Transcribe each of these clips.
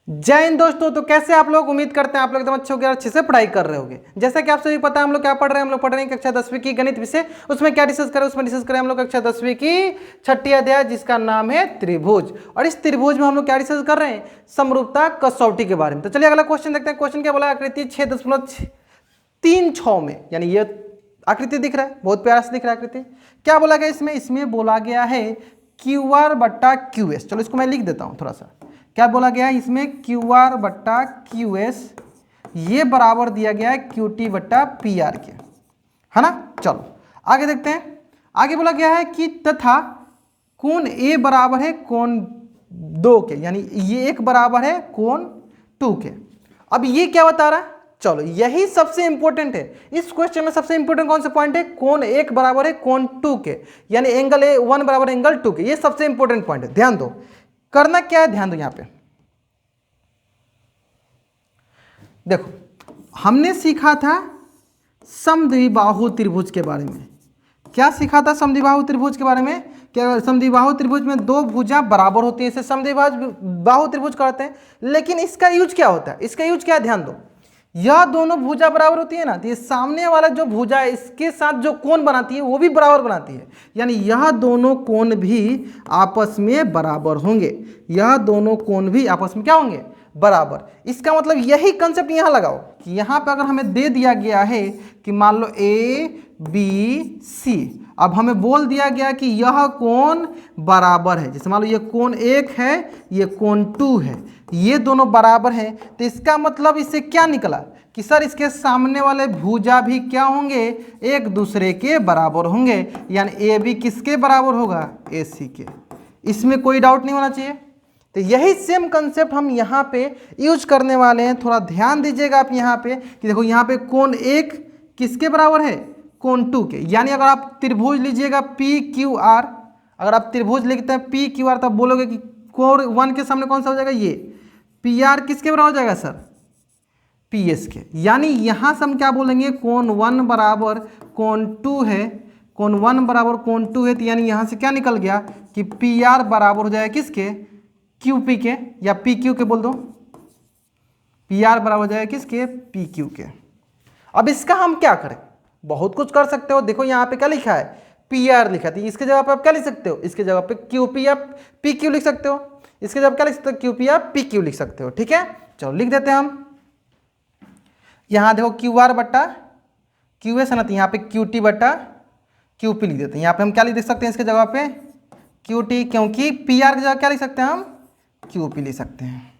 जय हिंद दोस्तों। तो कैसे आप लोग, उम्मीद करते हैं आप लोग एकदम अच्छे होंगे और अच्छे से पढ़ाई कर रहे होंगे। जैसा कि आप सभी पता है हम लोग क्या पढ़ रहे हैं, हम लोग पढ़ रहे हैं कक्षा 10वीं की गणित विषय। उसमें क्या डिस्कस करें, उसमें डिस्कस करें हम लोग कक्षा 10वीं की छठी अध्याय जिसका नाम है त्रिभुज। और इस त्रिभुज में हम लोग क्या डिस्कस कर रहे हैं, समरूपता कसौटी के बारे में। तो चलिए अगला क्वेश्चन देखते हैं। क्वेश्चन क्या बोला, आकृति 6.36 में, यानी ये आकृति दिख रहा है, बहुत प्यारा से दिख रहा है आकृति। क्या बोला गया इसमें बोला गया है QR बट्टा QS। चलो इसको मैं लिख देता हूं थोड़ा सा। क्या बोला गया है इसमें, QR बट्टा QS ये बराबर दिया गया है QT बट्टा PR के, है ना। चलो आगे देखते हैं। आगे बोला गया है कि तथा कोण A बराबर है कोण 2 के, यानी ये एक बराबर है कोण 2 के। अब ये क्या बता रहा है, चलो यही सबसे इंपॉर्टेंट है इस क्वेश्चन में। सबसे इंपॉर्टेंट कौन सा पॉइंट है, कोण 1 बराबर है कोण 2 के, यानी एंगल A1 बराबर एंगल 2 के। ये सबसे इंपॉर्टेंट पॉइंट है, ध्यान दो। करना क्या है, ध्यान दो। यहां पे देखो, हमने सीखा था समद्विबाहु त्रिभुज के बारे में। क्या सीखा था समद्विबाहु त्रिभुज के बारे में? क्या समद्विबाहु त्रिभुज में दो भुजा बराबर होती है, इसे समद्विबाहु त्रिभुज कहते हैं। लेकिन इसका यूज क्या होता है, इसका यूज क्या है, ध्यान दो। यह दोनों भुजा बराबर होती है ना, तो ये सामने वाला जो भुजा है इसके साथ जो कोण बनाती है वो भी बराबर बनाती है, यानी यह दोनों कोण भी आपस में बराबर होंगे। यह दोनों कोण भी आपस में क्या होंगे, बराबर। इसका मतलब यही कंसेप्ट यहां लगाओ कि यहां पे अगर हमें दे दिया गया है कि मान लो ABC, अब हमें बोल दिया गया कि यह कोण बराबर है। जैसे मान लो ये कोण 1 है, ये कोण 2 है, ये दोनों बराबर हैं। तो इसका मतलब इससे क्या निकला कि सर इसके सामने वाले भुजा भी क्या होंगे, एक दूसरे के बराबर होंगे, यानी AB किसके बराबर होगा, AC के। इसमें कोई डाउट नहीं होना चाहिए। तो यही सेम कंसेप्ट हम यहाँ पे यूज करने वाले हैं। थोड़ा ध्यान दीजिएगा आप यहाँ पे कि देखो यहाँ पे कोण 1 किसके बराबर है, कोण 2 के। यानी अगर आप त्रिभुज लीजिएगा PQR, अगर आप त्रिभुज लिखते हैं PQR तब बोलोगे कि कोण 1 के सामने कौन सा हो जाएगा, ये PR किसके बराबर हो जाएगा सर, PS के। यानी यहाँ से हम क्या बोलेंगे, कोण 1 बराबर कोण 2 है, कोण 1 बराबर कोण 2 है। तो यानी यहाँ से क्या निकल गया कि PR बराबर हो जाएगा किसके, QP के, या PQ के बोल दो। PR बराबर हो जाएगा किसके, PQ के। अब इसका हम क्या करें, बहुत कुछ कर सकते हो। देखो यहाँ पे क्या लिखा है, PR लिखा है, इसके जगह पे आप क्या लिख सकते हो, इसके जगह पे QP या PQ लिख सकते हो। इसके जगह क्या लिख सकते हो, QP या PQ लिख सकते हो। ठीक है, चलो लिख देते हैं हम। यहाँ देखो QR बट्टा QS है ना, तो यहाँ पे QT बट्टा QP लिख देते हैं। यहाँ पे हम क्या लिख सकते हैं इसके जगह पे, QT, क्योंकि PR की जगह क्या लिख सकते हैं हम, QP लिख सकते हैं।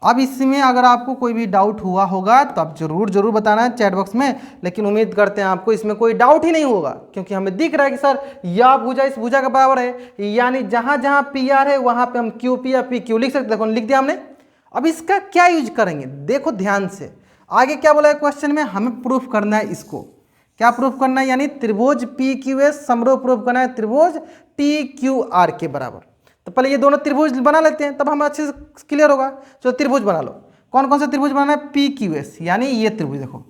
अब इसमें अगर आपको कोई भी डाउट हुआ होगा तो आप जरूर बताना है चैट बॉक्स में। लेकिन उम्मीद करते हैं आपको इसमें कोई डाउट ही नहीं होगा, क्योंकि हमें दिख रहा है कि सर यह भुजा इस भुजा के बराबर है, यानी जहां जहां PR है वहां पे हम QP या PQ लिख सकते हैं। देखो लिख दिया हमने। अब इसका क्या यूज करेंगे, देखो ध्यान से। आगे क्या बोला है क्वेश्चन में, हमें प्रूफ करना है इसको। क्या प्रूफ करना है, यानी त्रिभुज PQS समरूप प्रूफ करना है त्रिभुज TQR के बराबर। तो पहले ये दोनों त्रिभुज बना लेते हैं, तब हमें अच्छे से क्लियर होगा। चलो त्रिभुज बना लो। कौन कौन सा त्रिभुज बनाना है, PQS, यानी ये त्रिभुज देखो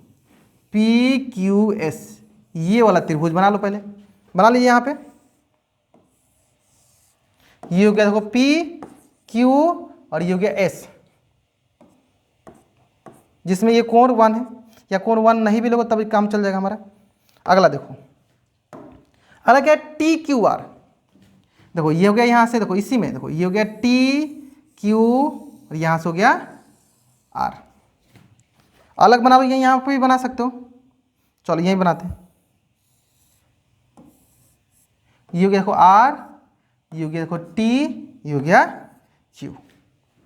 PQS, ये वाला त्रिभुज बना लो। पहले बना लीजिए। यहाँ पे ये हो गया देखो PQ और ये हो गया S, जिसमें ये कोण 1 है, या कोण 1 नहीं भी लोगे तभी काम चल जाएगा हमारा। अगला देखो, अगला क्या है, TQR। देखो ये हो गया यहाँ से, देखो इसी में देखो ये हो गया TQ और यहाँ से हो गया R। अलग बना लो, ये यहाँ पे भी बना सकते हो। चलो यही बनाते हैं। ये हो गया देखो R, ये हो गया देखो T, ये हो गया Q,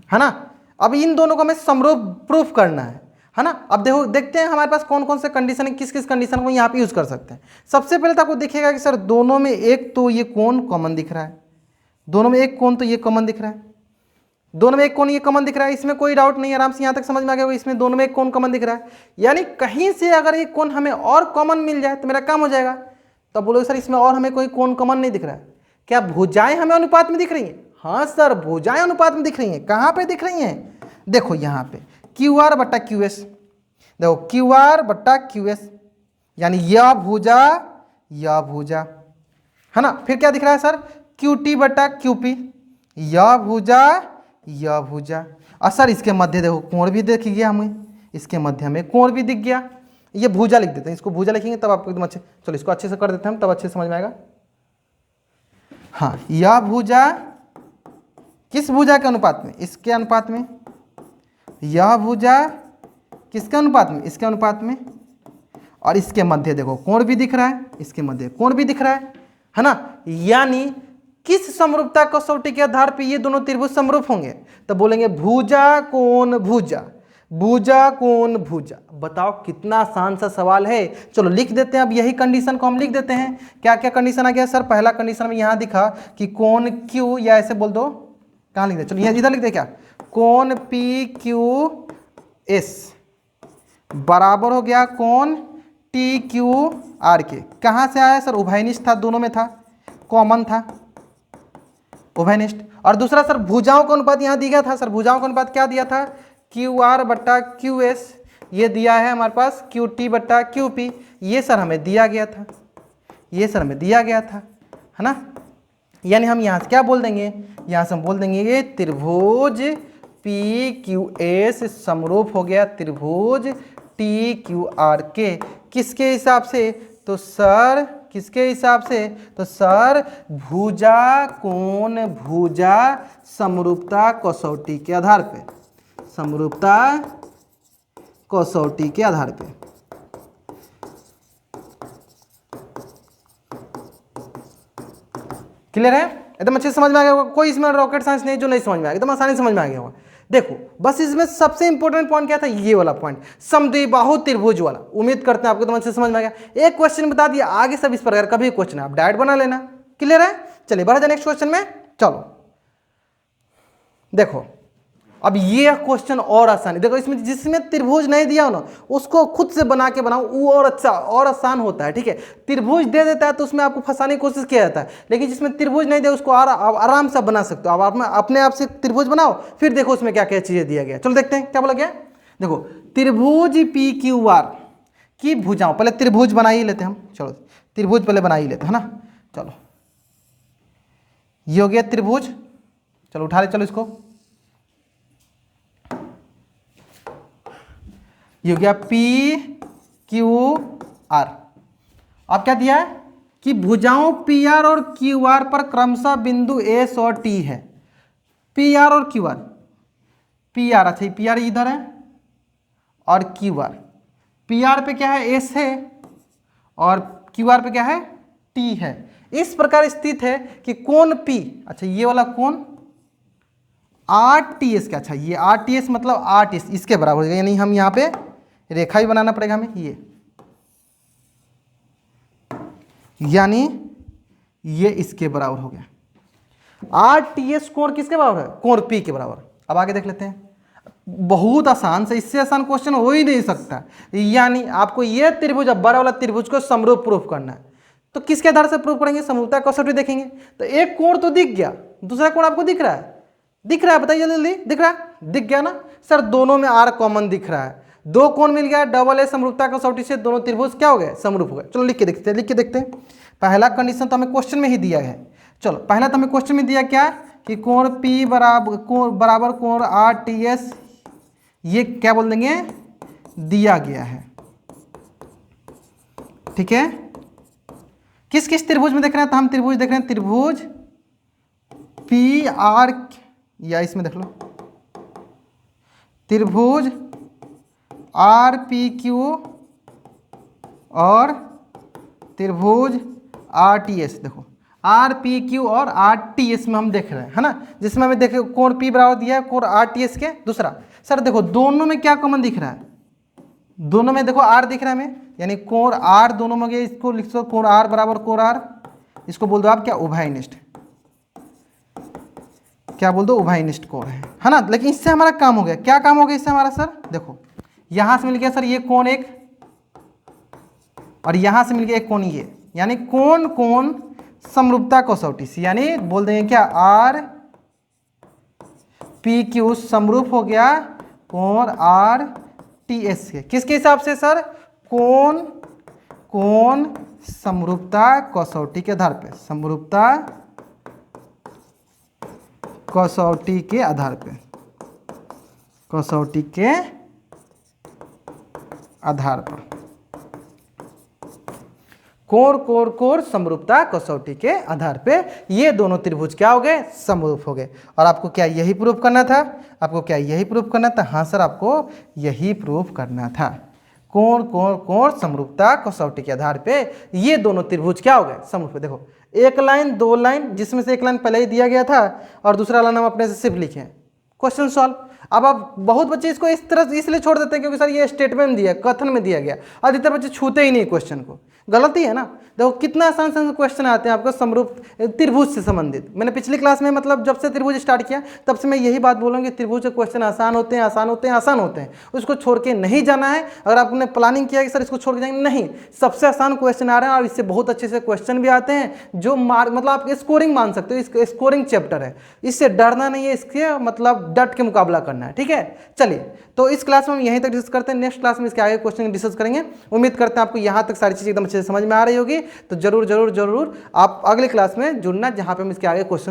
है ना। अब इन दोनों को हमें समरूप प्रूफ करना है ना। अब देखो देखते हैं हमारे पास कौन कौन से कंडीशन है, किस किस कंडीशन को यहाँ पे यूज कर सकते हैं। सबसे पहले तो आपको दिखेगा कि सर दोनों में एक तो ये कोण कॉमन दिख रहा है, दोनों में एक कोण तो ये कॉमन दिख रहा है, दोनों में एक कोण ये कॉमन दिख रहा है। इसमें कोई डाउट नहीं है, आराम से यहाँ तक समझ में आ गया। इसमें दोनों में एक कोण कॉमन दिख रहा है, यानी कहीं से अगर ये कोण हमें और कॉमन मिल जाए तो मेरा काम हो जाएगा। तो बोलोगे सर इसमें और हमें कोई कोण कॉमन नहीं दिख रहा है, क्या भुजाएं हमें अनुपात में दिख रही हैं? हाँ सर, भुजाएं अनुपात में दिख रही हैं। कहाँ पे दिख रही हैं, देखो यहाँ पे QR बट्टा QS। देखो QR बट्टा QS, यानी यह भुजा है ना। फिर क्या दिख रहा है सर, QT बट्टा QP, यह भुजा यह भुजा। और सर इसके मध्य देखो कोण भी दिख गया हमें, इसके मध्य में कोण भी दिख गया। ये भुजा लिख देते हैं, इसको भुजा लिखेंगे तब आपको एकदम अच्छे, चलो इसको अच्छे से कर देते हैं हम, तब अच्छे समझ में आएगा। हाँ, यह भुजा किस भुजा के अनुपात में? इसके अनुपात में। यह भुजा किसके अनुपात में? इसके अनुपात में। और इसके मध्य देखो कोण भी दिख रहा है, इसके मध्य कोण भी दिख रहा है ना। यानी किस समरूपता कसौटी के आधार पर ये दोनों त्रिभुज समरूप होंगे? तो बोलेंगे भुजा कोण भुजा, भुजा कोण भुजा। बताओ कितना आसान सा सवाल है। चलो लिख देते हैं अब यही कंडीशन को हम लिख देते हैं। क्या क्या कंडीशन आ गया सर? पहला कंडीशन में यहाँ दिखा कि कोण Q, या ऐसे बोल दो, कहाँ लिख दे, चलो यहाँ इधर लिख दे, क्या कोण PQS बराबर हो गया कोण TQR के। कहाँ से आया सर? उभयनिष्ठ था, दोनों में था, कॉमन था, उभयनिष्ठ। और दूसरा सर भुजाओं का अनुपात यहाँ दिया था सर, भुजाओं का अनुपात क्या दिया था? QR बट्टा QS, ये दिया है हमारे पास QT बट्टा QP, ये सर हमें दिया गया था, ये सर हमें दिया गया था, है ना। यानी हम यहाँ से क्या बोल देंगे? यहाँ से हम बोल देंगे ये त्रिभुज PQS समरूप हो गया त्रिभुज TQR के। किसके हिसाब से? तो सर किसके हिसाब से? तो सर भुजा कोण भुजा समरूपता कसौटी के आधार पे, समरूपता कसौटी के आधार पे। क्लियर है? एकदम अच्छे से समझ में आ गया होगा, कोई इसमें रॉकेट साइंस नहीं जो नहीं समझ में आएगा, एकदम आसानी से समझ में आ गया होगा। देखो बस इसमें सबसे इंपॉर्टेंट पॉइंट क्या था? ये वाला पॉइंट, समद्विबाहु त्रिभुज वाला। उम्मीद करते हैं आपको एकदम अच्छे से समझ में आ गया। एक क्वेश्चन बता दिया, आगे सब इस प्रकार का भी क्वेश्चन है, आप डायरेक्ट बना लेना। क्लियर है? चलिए बढ़ा जाए नेक्स्ट क्वेश्चन में। चलो देखो अब ये क्वेश्चन और आसान है। देखो इसमें जिसमें त्रिभुज नहीं दिया हो ना, उसको खुद से बना के बनाओ, वो और अच्छा और आसान होता है। ठीक है, त्रिभुज दे देता है तो उसमें आपको फंसाने की कोशिश किया जाता है, लेकिन जिसमें त्रिभुज नहीं दे उसको आराम से बना सकते हो। अब अपने आप से त्रिभुज बनाओ, फिर देखो उसमें क्या क्या चीजें दिया गया। चलो देखते हैं क्या बोला गया। देखो त्रिभुज PQR की भुजाओं, पहले त्रिभुज बना ही लेते हैं हम। चलो त्रिभुज पहले बना ही लेते हैं, है ना। चलो ये हो गया त्रिभुज, चलो उठा ले, चलो इसको, ये हो गया PQR। अब क्या दिया है कि भुजाओं PR और QR पर क्रमशः बिंदु S और T है। PR और QR, PR, अच्छा PR इधर है और QR, PR पे क्या है? S है, और QR पे क्या है? T है। इस प्रकार स्थित है कि कोण P, अच्छा ये वाला कोण RTS का, अच्छा ये RTS मतलब RTS इसके बराबर हो गया। यानी हम यहाँ पे रेखा भी बनाना पड़ेगा हमें, ये यानी ये इसके बराबर हो गया। RTS कोण किसके बराबर है? कोण P के बराबर। अब आगे देख लेते हैं, बहुत आसान से, इससे आसान क्वेश्चन हो ही नहीं सकता। यानी आपको ये त्रिभुज, बड़ा वाला त्रिभुज को समरूप प्रूफ करना है, तो किसके आधार से प्रूफ करेंगे? समरूपता कसौटी देखेंगे। तो एक कोण तो दिख गया, दूसरा कोण आपको दिख रहा है? दिख रहा है, बताइए जल्दी जल्दी, दिख रहा है? दिख गया ना सर, दोनों में R कॉमन दिख रहा है, दो कोण मिल गया, डबल ए समरूपता कसौटी से दोनों त्रिभुज क्या हो गए? समरूप हो गए। चलो लिख के देखते हैं, लिख के देखते हैं। पहला कंडीशन तो हमें क्वेश्चन में ही दिया है। चलो पहला तो हमें क्वेश्चन में दिया क्या कि कोण P बराबर कोण RTS, ये क्या बोल देंगे? दिया गया है। ठीक है, किस किस त्रिभुज में देख रहे हैं? तो हम त्रिभुज देख रहे हैं, त्रिभुज PR, या इसमें देख लो त्रिभुज RPQ और त्रिभुज RTS। देखो RPQ और RTS में हम देख रहे हैं, है ना, जिसमें हमें देखे कोण P बराबर दिया है कोण RTS के। दूसरा सर देखो दोनों में क्या कॉमन दिख रहा है? दोनों में देखो R दिख रहा है हमें, यानी कोण R दोनों में गए, इसको लिख दो कोण R बराबर कोण R, इसको बोल दो आप क्या? उभयनिष्ठ। क्या बोल दो? उभयनिष्ठ कोण है ना। लेकिन इससे हमारा काम हो गया, क्या काम हो गया इससे हमारा सर? देखो यहां से मिल गया सर ये कोण एक, और यहां से मिल गया एक कोण ये, यानी कोण कोण समरूपता कसौटी से, यानी बोल देंगे क्या? RPQ समरूप हो गया कोण RTS के। किसके हिसाब से सर? कोण कोण समरूपता कसौटी के आधार पे, समरूपता कसौटी के आधार पे, कसौटी के आधार पर कोण कोण कोण समरूपता कसौटी के आधार पे ये दोनों त्रिभुज क्या हो गए, समरूप हो गए। और आपको क्या यही प्रूफ करना था, आपको क्या यही प्रूफ करना था? हाँ सर, आपको यही प्रूफ करना था। कोण कोण कोण समरूपता कसौटी के आधार पे ये दोनों त्रिभुज क्या हो गए, समरूप। देखो एक लाइन दो लाइन, जिसमें से एक लाइन पहले ही दिया गया था और दूसरा लाइन हम अपने से सिर्फ लिखे, क्वेश्चन सॉल्व। अब आप बहुत बच्चे इसको इस तरह इसलिए छोड़ देते हैं क्योंकि सर ये स्टेटमेंट दिया, कथन में दिया गया, अधिकतर बच्चे छूते ही नहीं क्वेश्चन को। गलती है ना। देखो कितना आसान आसान क्वेश्चन आते हैं आपको समरूप त्रिभुज से संबंधित। मैंने पिछली क्लास में मतलब जब से त्रिभुज स्टार्ट किया तब से मैं यही बात बोलूँगी, त्रिभुज के क्वेश्चन आसान होते हैं, आसान होते हैं, आसान होते हैं। उसको छोड़ के नहीं जाना है। अगर आपने प्लानिंग किया कि सर इसको छोड़ के जाएंगे, नहीं, सबसे आसान क्वेश्चन आ रहे हैं और इससे बहुत अच्छे से क्वेश्चन भी आते हैं जो मतलब आप स्कोरिंग मान सकते हो। इसका स्कोरिंग चैप्टर है, इससे डरना नहीं है, इसके मतलब डट के मुकाबला करना है। ठीक है, चलिए तो इस क्लास में हम यहीं तक डिस्कस करते हैं। नेक्स्ट क्लास में इसके आगे क्वेश्चन डिस्कस करेंगे। उम्मीद करते हैं आपको यहाँ तक सारी चीज़ एकदम अच्छे से समझ में आ रही होगी। तो जरूर जरूर जरूर आप अगले क्लास में जुड़ना जहाँ पे हम इसके आगे क्वेश्चन